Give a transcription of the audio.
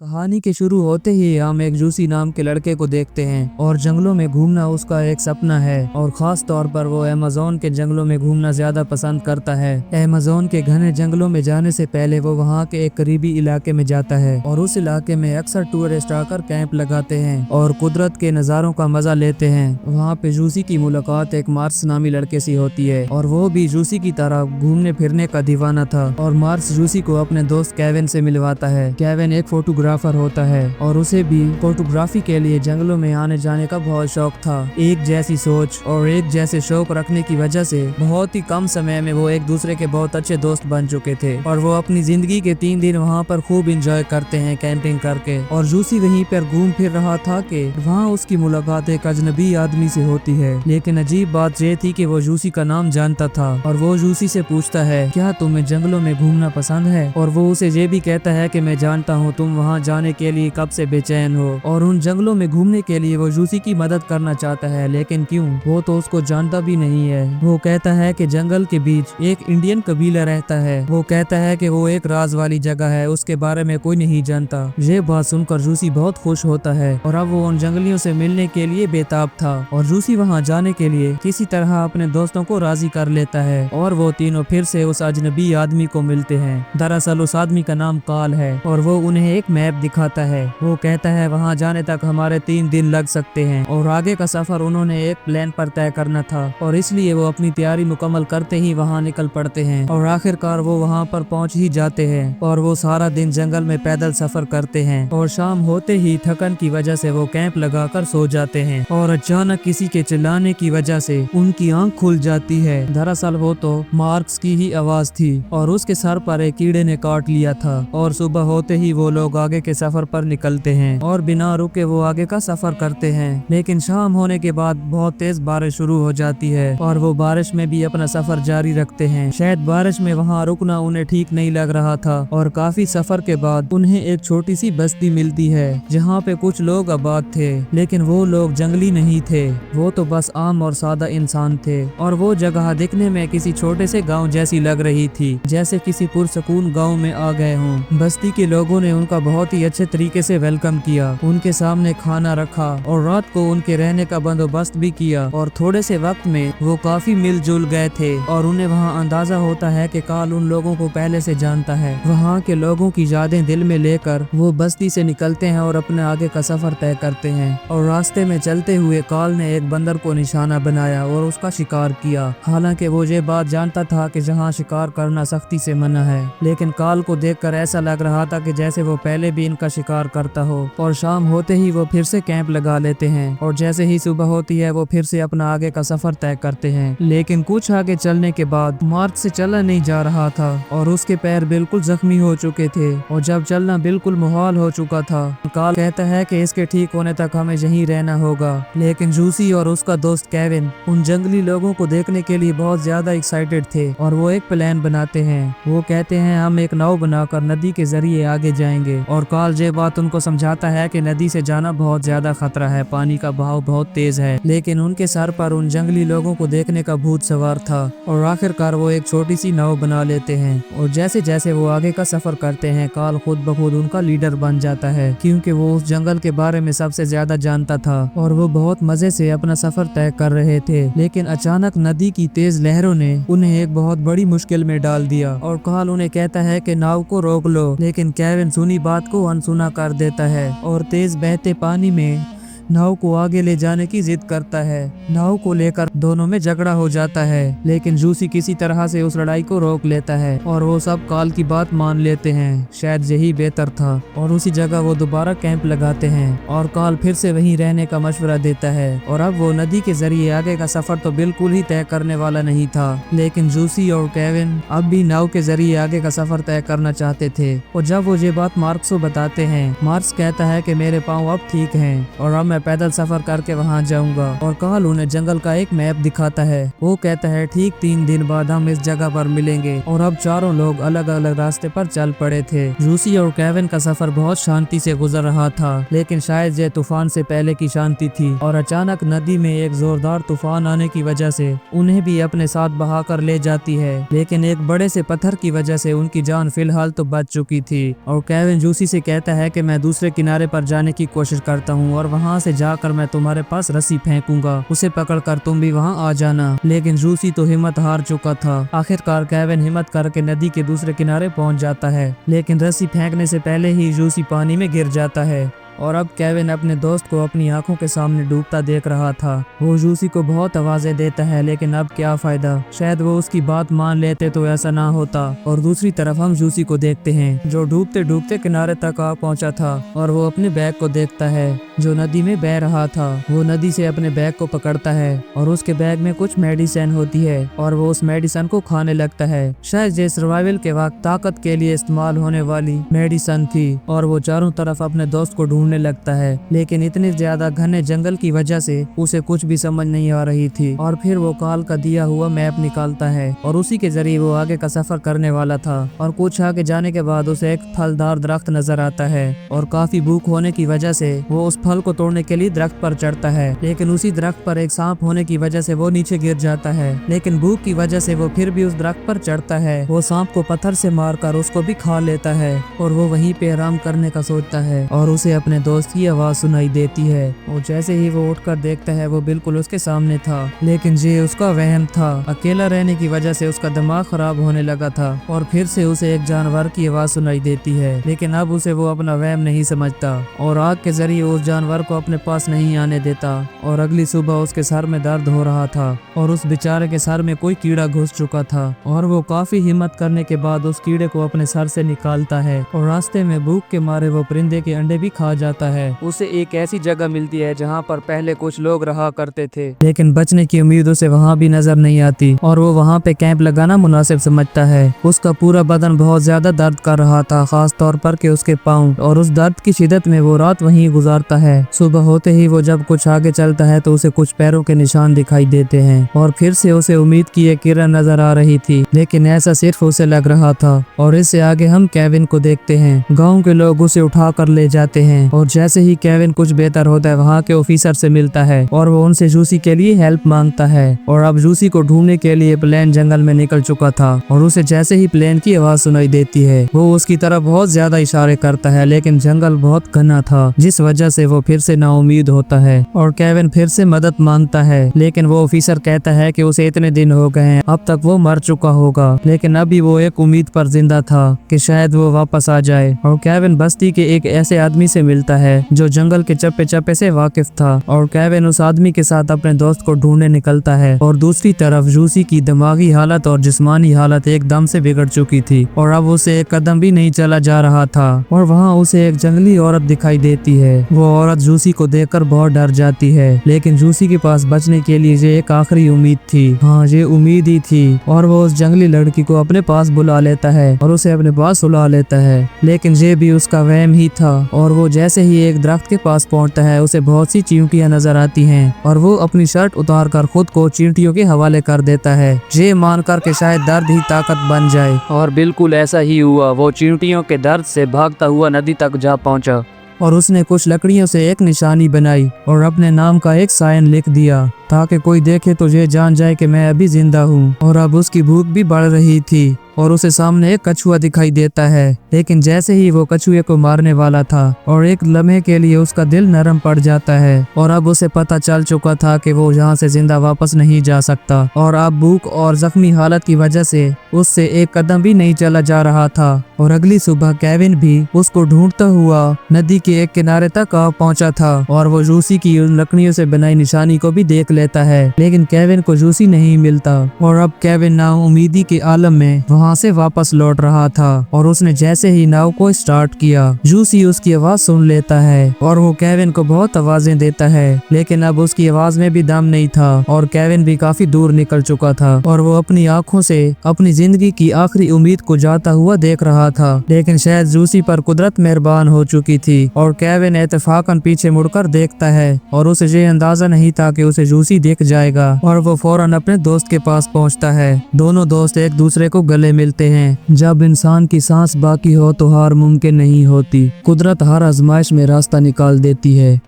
कहानी के शुरू होते ही हम एक जूसी नाम के लड़के को देखते हैं और जंगलों में घूमना उसका एक सपना है और खास तौर पर वो अमेज़न के जंगलों में घूमना ज्यादा पसंद करता है। अमेज़न के घने जंगलों में जाने से पहले वो वहाँ के एक करीबी इलाके में जाता है और उस इलाके में अक्सर टूरिस्ट आकर कैंप लगाते हैं और कुदरत के नज़ारों का मजा लेते हैं। वहाँ पे जूसी की मुलाकात एक मार्स नामी लड़के से होती है और वो भी जूसी की तरह घूमने फिरने का दीवाना था और मार्स जूसी को अपने दोस्त केविन से मिलवाता है। केविन एक फोटोग्राफर होता है और उसे भी फोटोग्राफी के लिए जंगलों में आने जाने का बहुत शौक था। एक जैसी सोच और एक जैसे शौक रखने की वजह से बहुत ही कम समय में वो एक दूसरे के बहुत अच्छे दोस्त बन चुके थे और वो अपनी जिंदगी के 3 दिन वहाँ पर खूब इंजॉय करते हैं कैंपिंग करके। और जूसी वहीं पर घूम फिर रहा था कि वहाँ उसकी मुलाकात एक अजनबी आदमी से होती है। लेकिन अजीब बात ये थी कि वो जूसी का नाम जानता था और वो जूसी से पूछता है, क्या तुम्हें जंगलों में घूमना पसंद है? और वो उसे ये भी कहता है कि मैं जानता हूँ तुम वहाँ जाने के लिए कब से बेचैन हो। और उन जंगलों में घूमने के लिए वो जूसी की मदद करना चाहता है, लेकिन क्यों? वो तो उसको जानता भी नहीं है। वो कहता है कि जंगल के बीच एक इंडियन कबीला रहता है। वो कहता है कि वो एक राज वाली जगह है, उसके बारे में कोई नहीं जानता। ये बात सुनकर जूसी बहुत खुश होता है और अब वो उन जंगलियों से मिलने के लिए बेताब था और जूसी वहाँ जाने के लिए किसी तरह अपने दोस्तों को राजी कर लेता है और वो तीनों फिर से उस अजनबी आदमी को मिलते हैं। दरअसल उस आदमी का नाम काल है और वो उन्हें एक मैप दिखाता है। वो कहता है वहाँ जाने तक हमारे 3 दिन लग सकते हैं और आगे का सफर उन्होंने एक प्लान पर तय करना था और इसलिए वो अपनी तैयारी मुकम्मल करते ही वहाँ निकल पड़ते हैं और आखिरकार वो वहाँ पर पहुँच ही जाते हैं और वो सारा दिन जंगल में पैदल सफर करते हैं और शाम होते ही थकन की वजह से वो कैंप लगाकर सो जाते हैं और अचानक किसी के चिल्लाने की वजह से उनकी आंख खुल जाती है। दरअसल वो तो मार्क्स की ही आवाज थी और उसके सर पर एक कीड़े ने काट लिया था और सुबह होते ही वो लोग आगे के सफर पर निकलते हैं और बिना रुके वो आगे का सफर करते हैं। लेकिन शाम होने के बाद बहुत तेज बारिश शुरू हो जाती है और वो बारिश में भी अपना सफर जारी रखते हैं। शायद बारिश में वहाँ रुकना उन्हें ठीक नहीं लग रहा था और काफी सफर के बाद उन्हें एक छोटी सी बस्ती मिलती है जहाँ पे कुछ लोग आबाद थे, लेकिन वो लोग जंगली नहीं थे। वो तो बस आम और सादा इंसान थे और वो जगह दिखने में किसी छोटे से गाँव जैसी लग रही थी, जैसे किसी पुरसकून गाँव में आ गए हों। बस्ती के लोगों ने उनका बहुत ही अच्छे तरीके से वेलकम किया, उनके सामने खाना रखा और रात को उनके रहने का बंदोबस्त भी किया और थोड़े से वक्त में वो काफी मिलजुल गए थे और उन्हें वहाँ अंदाजा होता है कि काल उन लोगों को पहले से जानता है। वहाँ के लोगों की यादें दिल में लेकर वो बस्ती से निकलते हैं और अपने आगे का सफर तय करते हैं और रास्ते में चलते हुए काल ने एक बंदर को निशाना बनाया और उसका शिकार किया। हालांकि वो ये बात जानता था कि जहाँ शिकार करना सख्ती से मना है, लेकिन काल को देखकर ऐसा लग रहा था कि जैसे वो पहले भी इनका शिकार करता हो। और शाम होते ही वो फिर से कैंप लगा लेते हैं और जैसे ही सुबह होती है वो फिर से अपना आगे का सफर तय करते हैं। लेकिन कुछ आगे चलने के बाद मार्ग से चला नहीं जा रहा था और उसके पैर बिल्कुल जख्मी हो चुके थे और जब चलना बिल्कुल मुहाल हो चुका था, काल कहता है कि इसके ठीक होने तक हमें यहीं रहना होगा। लेकिन जूसी और उसका दोस्त केविन उन जंगली लोगों को देखने के लिए बहुत ज्यादा एक्साइटेड थे और वो एक प्लान बनाते हैं। वो कहते हैं हम एक नाव बनाकर नदी के जरिए आगे जाएंगे और काल ये बात उनको समझाता है कि नदी से जाना बहुत ज्यादा खतरा है, पानी का बहाव बहुत तेज है। लेकिन उनके सर पर उन जंगली लोगों को देखने का भूत सवार था और आखिरकार वो एक छोटी सी नाव बना लेते हैं और जैसे जैसे वो आगे का सफर करते हैं काल खुद ब खुद उनका लीडर बन जाता है, क्योंकि वो उस जंगल के बारे में सबसे ज्यादा जानता था और वो बहुत मजे से अपना सफर तय कर रहे थे। लेकिन अचानक नदी की तेज लहरों ने उन्हें एक बहुत बड़ी मुश्किल में डाल दिया और काल उन्हें कहता है कि नाव को रोक लो, लेकिन केविन सुनी बात को अनसुना कर देता है और तेज बहते पानी में नाव को आगे ले जाने की जिद करता है। नाव को लेकर दोनों में झगड़ा हो जाता है, लेकिन जूसी किसी तरह से उस लड़ाई को रोक लेता है और वो सब काल की बात मान लेते हैं। शायद यही बेहतर था और उसी जगह वो दोबारा कैंप लगाते हैं और काल फिर से वहीं रहने का मशवरा देता है। और अब वो नदी के जरिए आगे का सफर तो बिल्कुल ही तय करने वाला नहीं था, लेकिन जूसी और केविन अब भी नाव के जरिए आगे का सफर तय करना चाहते थे। और जब वो ये बात मार्क्स को बताते हैं, मार्क्स कहता है कि मेरे पाँव अब ठीक हैं और अब मैं मैं पैदल सफर करके वहाँ जाऊंगा। और कार्ल उन्हें जंगल का एक मैप दिखाता है। वो कहता है ठीक 3 दिन बाद हम इस जगह पर मिलेंगे। और अब चारों लोग अलग अलग रास्ते पर चल पड़े थे। जूसी और केविन का सफर बहुत शांति से गुजर रहा था, लेकिन शायद ये तूफान से पहले की शांति थी। और अचानक नदी में एक जोरदार तूफान आने की वजह से उन्हें भी अपने साथ बहा कर ले जाती है, लेकिन एक बड़े से पत्थर की वजह से उनकी जान फिलहाल तो बच चुकी थी। और केविन जूसी से कहता है कि मैं दूसरे किनारे पर जाने की कोशिश करता हूँ और वहाँ से जाकर मैं तुम्हारे पास रस्सी फेंकूंगा, उसे पकड़कर तुम भी वहाँ आ जाना। लेकिन जूसी तो हिम्मत हार चुका था। आखिरकार केविन हिम्मत करके नदी के दूसरे किनारे पहुँच जाता है, लेकिन रस्सी फेंकने से पहले ही जूसी पानी में गिर जाता है। और अब केविन अपने दोस्त को अपनी आंखों के सामने डूबता देख रहा था। वो जूसी को बहुत आवाजें देता है, लेकिन अब क्या फायदा, शायद वो उसकी बात मान लेते तो ऐसा ना होता। और दूसरी तरफ हम जूसी को देखते हैं जो डूबते डूबते किनारे तक आ पहुंचा था। और वो अपने बैग को देखता है जो नदी में बह रहा था। वो नदी से अपने बैग को पकड़ता है और उसके बैग में कुछ मेडिसिन होती है और वो उस मेडिसिन को खाने लगता है। शायद ये सर्वाइवल के वक्त ताकत के लिए इस्तेमाल होने वाली मेडिसिन थी। और वो चारों तरफ अपने दोस्त को ढूंढने लगता है, लेकिन इतने ज्यादा घने जंगल की वजह से उसे कुछ भी समझ नहीं आ रही थी। और फिर वो कार्ल का दिया हुआ मैप निकालता है और उसी के जरिए वो आगे का सफर करने वाला था। और कुछ आगे जाने के बाद उसे एक फलदार दरख्त नजर आता है और काफी भूख होने की वजह से वो उस फल को तोड़ने के लिए दरख्त पर चढ़ता है, लेकिन उसी दरख्त पर एक सांप होने की वजह से वो नीचे गिर जाता है। लेकिन भूख की वजह से वो फिर भी उस दरख्त पर चढ़ता है। वो सांप को पत्थर से मारकर उसको भी खा लेता है और वो वहीं पे आराम करने का सोचता है और उसे अपने दोस्त की आवाज सुनाई देती है। और जैसे ही वो उठकर देखता है वो बिल्कुल उसके सामने था, लेकिन ये उसका वहम था। अकेला रहने की वजह से उसका दिमाग खराब होने लगा था और फिर से उसे एक जानवर की आवाज सुनाई देती है, लेकिन अब उसे वो अपना वहम नहीं समझता और आग के जरिए उस जानवर को अपने पास नहीं आने देता। और अगली सुबह उसके सर में दर्द हो रहा था और उस बेचारे के सर में कोई कीड़ा घुस चुका था और वो काफी हिम्मत करने के बाद उस कीड़े को अपने सर से निकालता है। और रास्ते में भूख के मारे वो परिंदे के अंडे भी खा जाता है। उसे एक ऐसी जगह मिलती है जहाँ पर पहले कुछ लोग रहा करते थे, लेकिन बचने की उम्मीद उसे वहाँ भी नजर नहीं आती और वो वहाँ पे कैंप लगाना मुनासिब समझता है। उसका पूरा बदन बहुत ज्यादा दर्द कर रहा था, खास तौर पर के उसके पाँव, और उस दर्द की शिद्दत में वो रात वहीं गुजारता है। सुबह होते ही वो जब कुछ आगे चलता है तो उसे कुछ पैरों के निशान दिखाई देते हैं और फिर से उसे उम्मीद की एक किरण नजर आ रही थी, लेकिन ऐसा सिर्फ उसे लग रहा था। और इससे आगे हम केविन को देखते हैं। गाँव के लोग उसे उठा कर ले जाते हैं और जैसे ही केविन कुछ बेहतर होता है वहाँ के ऑफिसर से मिलता है और वो उनसे जूसी के लिए हेल्प मांगता है। और अब जूसी को ढूंढने के लिए प्लेन जंगल में निकल चुका था और उसे जैसे ही प्लेन की आवाज सुनाई देती है वो उसकी तरफ बहुत ज्यादा इशारे करता है, लेकिन जंगल बहुत घना था जिस वजह से वो फिर से नाउमीद होता है। और केविन फिर से मदद मांगता है, लेकिन वो ऑफिसर कहता है कि उसे इतने दिन हो गए हैं, अब तक वो मर चुका होगा। लेकिन अभी वो एक उम्मीद पर जिंदा था कि शायद वो वापस आ जाए। और केविन बस्ती के एक ऐसे आदमी से मिलता है जो जंगल के चप्पे चप्पे से वाकिफ था और केविन उस आदमी के साथ अपने दोस्त को ढूंढने निकलता है। और दूसरी तरफ जूसी की दिमागी हालत और जिस्मानी हालत एकदम से बिगड़ चुकी थी और अब उसे एक कदम भी नहीं चला जा रहा था। और वहाँ उसे एक जंगली औरत दिखाई देती है। वो औरत जूसी को देखकर बहुत डर जाती है, लेकिन जूसी के पास बचने के लिए ये एक आखिरी उम्मीद थी। हाँ, ये उम्मीद ही थी। और वो उस जंगली लड़की को अपने पास बुला लेता है और उसे अपने पास सुला लेता है, लेकिन ये भी उसका वहम ही था। और वो जैसे ही एक दरख्त के पास पहुंचता है उसे बहुत सी चींटियां नजर आती हैं और वो अपनी शर्ट उतार कर खुद को चींटियों के हवाले कर देता है, ये मानकर के शायद दर्द ही ताकत बन जाए। और बिल्कुल ऐसा ही हुआ। वो चींटियों के दर्द से भागता हुआ नदी तक जा पहुंचा और उसने कुछ लकड़ियों से एक निशानी बनाई और अपने नाम का एक साइन लिख दिया ताकि कोई देखे तो ये जान जाए कि मैं अभी जिंदा हूँ। और अब उसकी भूख भी बढ़ रही थी और उसे सामने एक कछुआ दिखाई देता है, लेकिन जैसे ही वो कछुए को मारने वाला था और एक लम्हे के लिए उसका दिल नरम पड़ जाता है और अब उसे पता चल चुका था कि वो यहाँ से जिंदा वापस नहीं जा सकता। और अब भूख और जख्मी हालत की वजह से उससे एक कदम भी नहीं चला जा रहा था। और अगली सुबह केविन भी उसको ढूंढता हुआ नदी के एक किनारे तक आ पहुंचा था और वो जूसी की उन लकड़ियों से बनाई निशानी को भी देख लेता है, लेकिन केविन को जूसी नहीं मिलता। और अब केविन नाउमीदी के आलम में वहाँ वहाँ से वापस लौट रहा था और उसने जैसे ही नाव को स्टार्ट किया, जूसी उसकी आवाज सुन लेता है और वो केविन को बहुत आवाजें देता है, लेकिन अब उसकी आवाज में भी दम नहीं था और केविन भी काफी दूर निकल चुका था और वो अपनी आंखों से अपनी जिंदगी की आखिरी उम्मीद को जाता हुआ देख रहा था। लेकिन शायद जूसी पर कुदरत मेहरबान हो चुकी थी और केविन इत्तेफाकन पीछे मुड़कर देखता है और उसे ये अंदाजा नहीं था कि उसे जूसी दिख जाएगा और वो फौरन अपने दोस्त के पास पहुंचता है। दोनों दोस्त एक दूसरे को गले मिलते हैं। जब इंसान की सांस बाकी हो तो हार मुमकिन नहीं होती, कुदरत हर आजमाइश में रास्ता निकाल देती है।